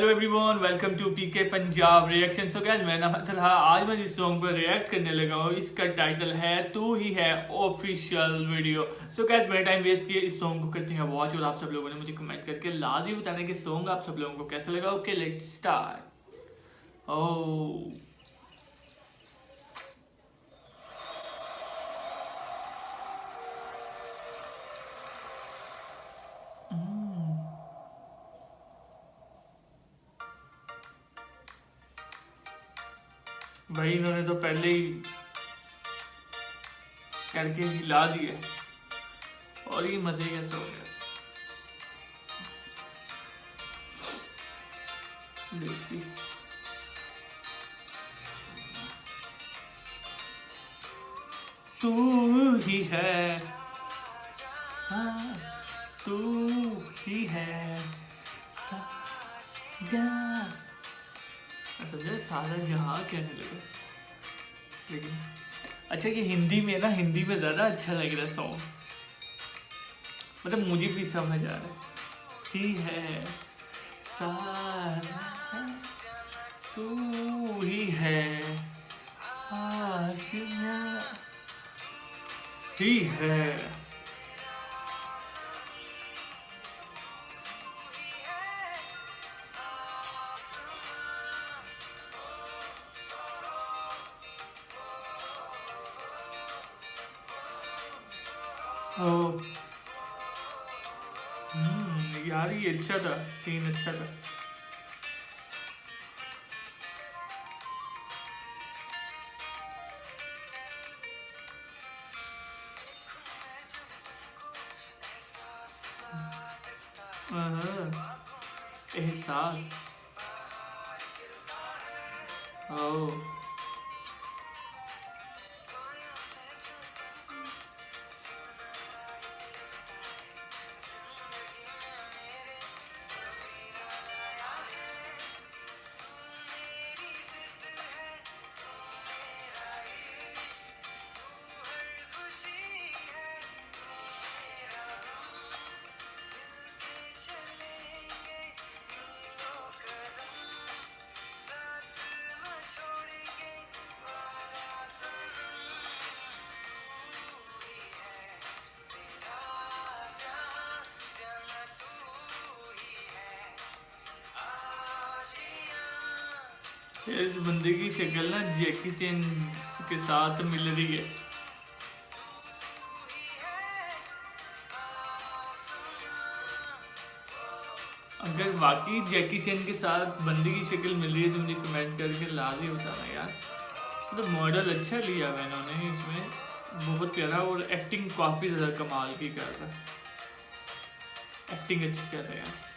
Hello everyone, welcome to PK Punjab reaction. So guys, मैं नाम है। आज मैं जिस सॉन्ग पर रिएक्ट करने लगा हूँ इसका टाइटल है तू ही है ऑफिशियल वीडियो। सो गाइस, मेरा टाइम वेस्ट किया, इस सॉन्ग को करते हैं वॉच और आप सब लोगों ने मुझे कमेंट करके लाजमी बताना कि सॉन्ग आप सब लोगों को कैसा लगा। Okay, let's start. ओह भाई, इन्होंने तो पहले ही करके हिला दिया और ये मजे कैसे हो गया। देखिए, तू ही है, हाँ तू ही है समझे, सारा जहाँ कहने लगे। लेकिन अच्छा, ये हिंदी में ना, हिंदी में ज़्यादा अच्छा लग रहा है सॉन्ग, मतलब मुझे भी समझ आ रहा है। ही है सारा, तू ही है आशिया, ही है। ओ यार, ये अच्छा था, सीन अच्छा था। एहसास। ओ इस बंदे की शक्ल ना जैकी चैन के साथ मिल रही है। अगर वाकई जैकी चैन के साथ बंदे की शक्ल मिल रही है तो मुझे कमेंट करके लाजमी बताना यार। मतलब मॉडल अच्छा लिया है इन्होंने इसमें, बहुत प्यारा, और एक्टिंग काफ़ी ज़्यादा कमाल की कर रहा है। एक्टिंग अच्छी कर रहे हैं।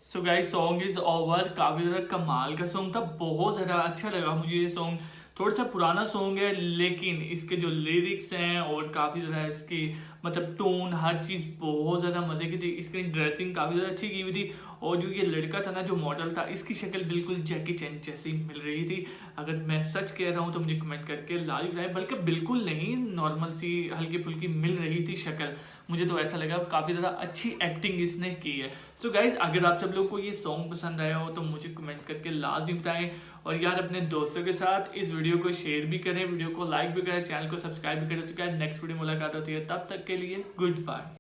So guys, song is over. काफ़ी ज़्यादा कमाल का सॉन्ग था, बहुत ज़्यादा अच्छा लगा मुझे ये सॉन्ग। थोड़ा सा पुराना सॉन्ग है लेकिन इसके जो लिरिक्स हैं और काफ़ी ज़्यादा इसकी मतलब टोन, हर चीज़ बहुत ज़्यादा मज़े की थी। इसकी ड्रेसिंग काफ़ी ज़्यादा अच्छी की हुई थी, और जो ये लड़का था ना, जो मॉडल था, इसकी शक्ल बिल्कुल जैकी चैन जैसी मिल रही थी। अगर मैं सच कह रहा हूँ तो मुझे कमेंट करके लाइव बताएं, बल्कि बिल्कुल नहीं, नॉर्मल सी हल्की फुल्की मिल रही थी शक्ल। मुझे तो ऐसा लगा, काफ़ी ज़्यादा अच्छी एक्टिंग इसने की है। सो गाइज, अगर आप सब लोगों को ये सॉन्ग पसंद आया हो तो मुझे कमेंट करके लाजमी बताएं, और यार अपने दोस्तों के साथ इस वीडियो को शेयर भी करें, वीडियो को लाइक भी करें, चैनल को सब्सक्राइब भी करें। तो क्या नेक्स्ट वीडियो मुलाकात होती है, तब तक के लिए गुड बाय।